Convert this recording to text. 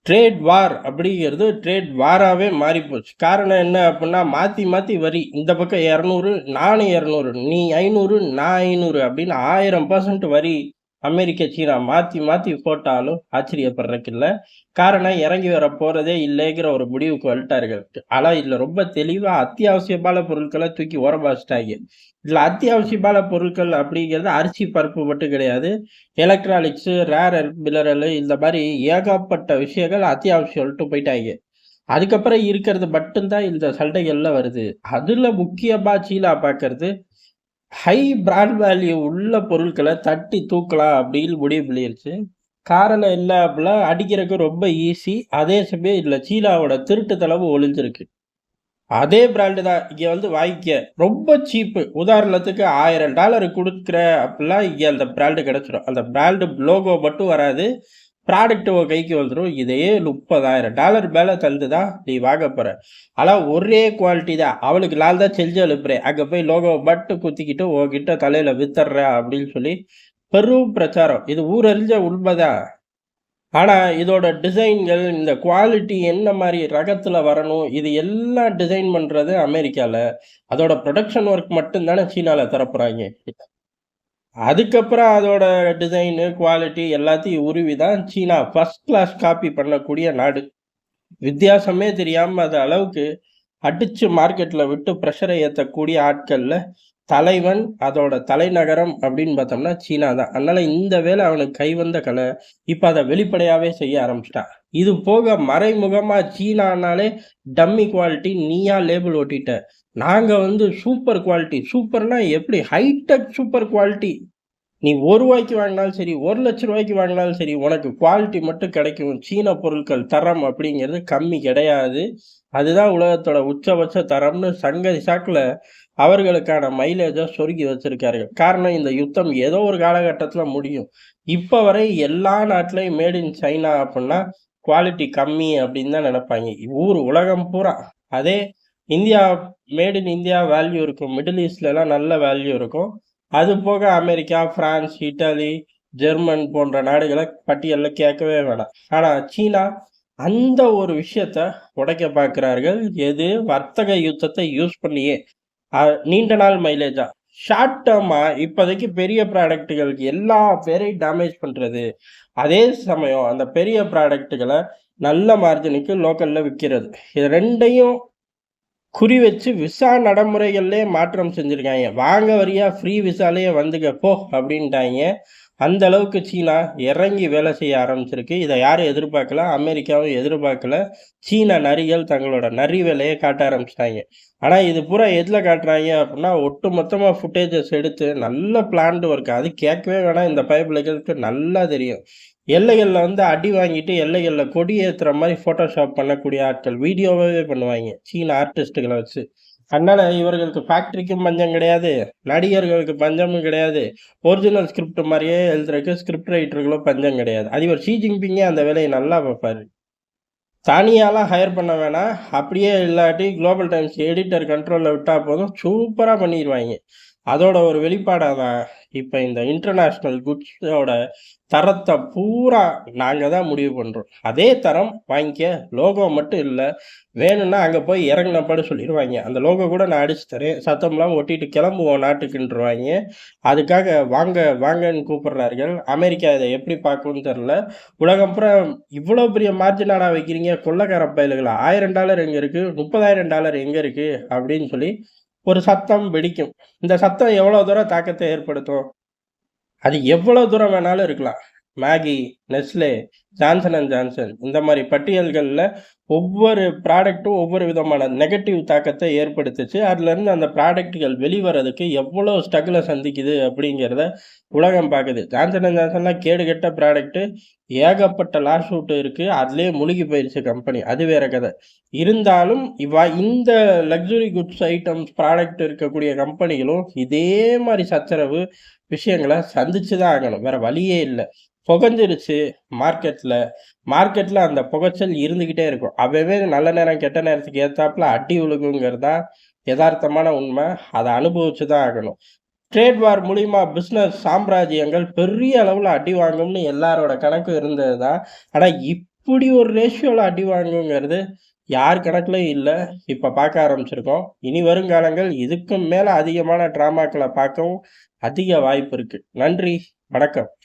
Trade வார் அப்படிங்கிறது trade வாராவே மாறி போச்சு. காரணம் என்ன அப்புட்ன்னா, மாத்தி மாத்தி வரி. இந்த பக்கம் 200 நானும் 200 நீ 500 நான் 500 அப்படின்னு 1000% வரி அமெரிக்க, சீனா மாத்தி மாத்தி போட்டாலும் ஆச்சரியப்படுறதுக்கு இல்ல. காரணம் இறங்கி வர போறதே இல்லைங்கிற ஒரு முடிவுக்கு வந்துட்டார்கள். ஆனா இதுல ரொம்ப தெளிவா அத்தியாவசியமான பொருட்கள தூக்கி ஓரமா வச்சுட்டாய்ங்க. இதுல அத்தியாவசியமான பொருட்கள் அப்படிங்கிறது அரிசி, பருப்பு மட்டும் கிடையாது. எலக்ட்ரானிக்ஸு, ரேர் எர்த் மினரலு இந்த மாரி ஏகப்பட்ட விஷயங்கள் அத்தியாவசியம்ன்ட்டு போயிட்டாய்ங்க. அதுக்கப்புறம் இருக்கிறது மட்டும் தான் இந்த சண்டைகள்ல வருது. அதுல முக்கியமா சீனா பார்க்கறது, ஹை பிராண்ட் வேல்யூ உள்ள பொருட்கள தட்டி தூக்கலாம் அப்படின்னு முடிவு பண்ணிருச்சு. காரணம் என்ன அப்படின்னா, அடிக்கிறதுக்கு ரொம்ப ஈஸி. அதே சமயம் இதுல சீனாவோட திருட்டுத்தனமும் ஒளிஞ்சிருக்கு. அதே பிராண்டு தான். இங்க வந்து வாங்கிக்க. ரொம்ப சீப்பு. உதாரணத்துக்கு $1000 குடுக்குறேன் அப்டிலாம் இங்க அந்த பிராண்டு கிடைச்சிரும். அந்த பிராண்டு லோகோ மட்டும் வராது. ப்ராடக்ட் உன் கைக்கு வந்துரும். இதே $30,000 மேல தந்து தான் நீ வாங்க போற. ஆனா ஒரே குவாலிட்டி தான். அவளுக்கு நான் தான் செஞ்சு அனுப்புறேன். அங்க போய் லோகோவ மட்டும் குத்திக்கிட்டு உன்கிட்ட தலையில வித்துடுறேன் அப்படின்னு சொல்லி பெரும் பிரச்சாரம். இது ஊரறிஞ்ச உண்மதான். ஆனா, இதோட டிசைன்கள், இந்த குவாலிட்டி என்ன மாரி ரகத்துல வரணும், இது எல்லாம் டிசைன் பண்றது அமெரிக்கால. அதோட புரொடக்ஷன் ஒர்க் மட்டும் தானே சீனால தரப்போறாய்ங்க. அதுக்கப்புறம் அதோட டிசைனு, குவாலிட்டி எல்லாத்தையும் உருவி தான் சீனா ஃபர்ஸ்ட் கிளாஸ் காப்பி பண்ணக்கூடிய நாடு. வித்தியாசமே தெரியாம அது அளவுக்கு அடிச்சு மார்க்கெட்ல விட்டு பிரஷரை ஏத்தக்கூடிய ஆட்கள்ல தலைவன், அதோட தலைநகரம் அப்படின்னு பார்த்தோம்னா சீனா தான். அதனால இந்த வேலை அவனுக்கு கைவந்த கலை. இப்ப அத வெளிப்படையாவே செய்ய ஆரம்பிச்சுட்டான். இது போக மறைமுகமா சீனானாலே டம்மி குவாலிட்டி நீயா லேபிள் ஒட்டிட்ட. நாங்க வந்து சூப்பர் குவாலிட்டி. சூப்பர்னா எப்படி? High tech super quality. நீ ரூ. 1 வாங்கினாலும் சரி, ரூ. 1,00,000 வாங்கினாலும் சரி, உனக்கு குவாலிட்டி மட்டும் கிடைக்கும். சீன பொருட்கள் தரம் அப்படிங்கிறது கம்மி கிடையாது. அதுதான் உலகத்தோட உச்சபட்ச தரம்னு சங்கதி சாக்குல அவர்களுக்கான மைலேஜ சொருகி வச்சிருக்கார்கள். காரணம் இந்த யுத்தம் ஏதோ ஒரு காலகட்டத்தில முடியும். இப்ப வரை எல்லா நாட்டிலயும் மேட் இன் சைனா அப்புட்ன்னா, குவாலிட்டி கம்மி அப்படின்னு தான் நெனைப்பாய்ங்க. உலகம் பூரா. அதே India made in India value இருக்கும். மிடில் ஈஸ்ட்லலாம் நல்ல வேல்யூ இருக்கும். அது போக அமெரிக்கா, பிரான்ஸ், இத்தாலி, ஜெர்மன் போன்ற நாடுகள பட்டியல்ல கேட்கவே வேணாம். ஆனா சீனா அந்த ஒரு விஷயத்த உடைக்க பார்க்கிறார்கள். எது? வர்த்தக யுத்தத்தை யூஸ் பண்ணியே. அ நீண்ட நாள் மைலேஜா. ஷார்ட் டெர்மா இப்போதைக்கு பெரிய ப்ராடக்ட்டுகளுக்கு எல்லா பேரையும் டேமேஜ் பண்றது. அதே சமயம் அந்த பெரிய ப்ராடக்ட்டுகள நல்ல மார்ஜினுக்கு லோக்கல்ல விக்கிறது. இது 2யும் குறி வச்சு விசா நடைமுறைகள்லயே மாற்றம் செஞ்சிருக்காய்ங்க. வாங்க வரியா ஃப்ரீ விசாலயே வந்துக்க போ! அப்டின்ட்டாய்ங்க. அந்த அளவுக்கு சீனா இறங்கி வேலை செய்ய ஆரம்பிச்சிருக்கு. இத யாரும் எதிர்பார்க்கல. அமெரிக்காவும் எதிர்பார்க்கல. சீன நரிகள் தங்களோட நரி வேலைய காட்ட ஆரம்பிச்சுட்டாய்ங்க. ஆனா இது பூரா எதுல காட்டுறாய்ங்க அப்டின்னா, ஒட்டுமொத்தமா ஃபுட்டேஜஸ் எடுத்து நல்ல பிளான்டு ஒர்க். அது கேட்கவே வேணாம் இந்த பயபிள்ளைகளுக்கு நல்லா தெரியும். எல்லைகள்ல வந்து அடி வாங்கிட்டு எல்லைகள்ல கொடி ஏத்துற மாரி ஃபோட்டோஷாப் பண்ணக்கூடிய ஆட்கள். வீடியோவாவே பண்ணுவாய்ங்க. சீன ஆர்டிஸ்ட்டுகள வச்சு. அதனால இவர்களுக்கு ஃபேக்டரிக்கும் பஞ்சம் கிடையாது. நடிகர்களுக்கு பஞ்சமும் கிடையாது. ஒரிஜினல் ஸ்கிரிப்ட் மாரியே எழுதுறதுக்கு ஸ்கிரிப்ட் ரைட்டர்களும் பஞ்சம் கிடையாது. அதிபர் ஷி ஜின்பிங்கே அந்த வேலைய நல்லா பார்ப்பாரு. தனியாலாம் ஹையர் பண்ண வேணாம். அப்படியே இல்லாட்டி குளோபல் டைம்ஸ் எடிட்டர் கண்ட்ரோல்ல விட்டா போதும். சூப்பரா பண்ணிருவாய்ங்க. அதோட ஒரு வெளிப்பாடா தான், இப்ப இந்த இன்டர்நேஷனல் குட்ஸோட தரத்த பூரா நாங்க தான் முடிவு பண்றோம். அதே தரம் வாங்கிக்க. லோகோ மட்டும் இல்ல. வேணும்னா அங்க போய் இறங்குனப்பாடு சொல்லிருவாய்ங்க. அந்த லோகோ கூட நான் அடிச்சு தரேன். சத்தம்லாம் ஒட்டிட்டு கிளம்புவோம் நாட்டுக்குன்றுவாய்ங்க. அதுக்காக வாங்க, வாங்கன்னு கூப்பிடுறார்கள். அமெரிக்கா இத எப்படி பார்க்கும்னு தெரியல. உலகம் பூரா இவ்வளோ பெரிய மார்ஜினாடா வைக்கிறீங்க கொள்ளைக்கார பயலுகளா? $1000 எங்க இருக்கு? $30,000 எங்க இருக்கு? அப்படின்னு சொல்லி ஒரு சத்தம் வெடிக்கும். இந்த சத்தம் எவ்வளோ தூரம் தாக்கத்த ஏற்படுத்தும்? அது எவ்வளோ தூரம் வேணாலும் இருக்கலாம். Maggi, Nestle, Johnson and Johnson இந்த மாரி பட்டியல்கள்ல ஒவ்வொரு ப்ராடக்ட்டும் ஒவ்வொரு விதமான நெகட்டிவ் தாக்கத்த ஏற்படுத்துச்சு. அதுலருந்து அந்த ப்ராடக்ட்கள் வெளிவரதுக்கு எவ்வளோ ஸ்ட்ரகுல சந்திக்குது அப்படிங்கிறத உலகம் பாக்குது. ஜான்சன் அண்ட் ஜான்சன்லாம் கேடுகெட்ட ப்ராடக்ட்டு. ஏகப்பட்ட லாஸ் சூட் இருக்கு. அதிலயே முழுகி போயிருச்சு கம்பெனி. அது வேற கத. இருந்தாலும் இந்த லக்ஸுரி குட்ஸ் ஐட்டம்ஸ் ப்ராடக்ட் இருக்கக்கூடிய கம்பெனிகளும் இதே மாரி சச்சரவு விஷயங்கள சந்திச்சு தான் ஆகணும். வேற வழியே இல்ல. புகஞ்சிருச்சு மார்க்கெட்ல. மார்க்கெட்ல அந்த புகைச்சல் இருந்துகிட்டே இருக்கும். அவன் நல்ல நேரம், கெட்ட நேரத்துக்கு ஏத்தாப்புல அடி விழுகுங்கிறது தான் எதார்த்தமான உண்மை. அத அனுபவிச்சு தான் ஆகணும். ட்ரேட் வார் மூலியமா பிசினஸ் சாம்ராஜ்யங்கள் பெரிய அளவுல அடி வாங்கும்னு எல்லாரோட கணக்கும் இருந்தது தான். ஆனா, இப்ப இப்படி ஒரு ரேஷியோல அடி வாங்குங்கிறது யார் கணக்குலயும் இல்ல. இப்ப பார்க்க ஆரம்பிச்சிருக்கோம். இனி வருங்காலங்கள் இதுக்கும் மேல அதிகமான டிராமாக்கள பார்க்கவும் அதிக வாய்ப்பு இருக்கு. நன்றி. வணக்கம்.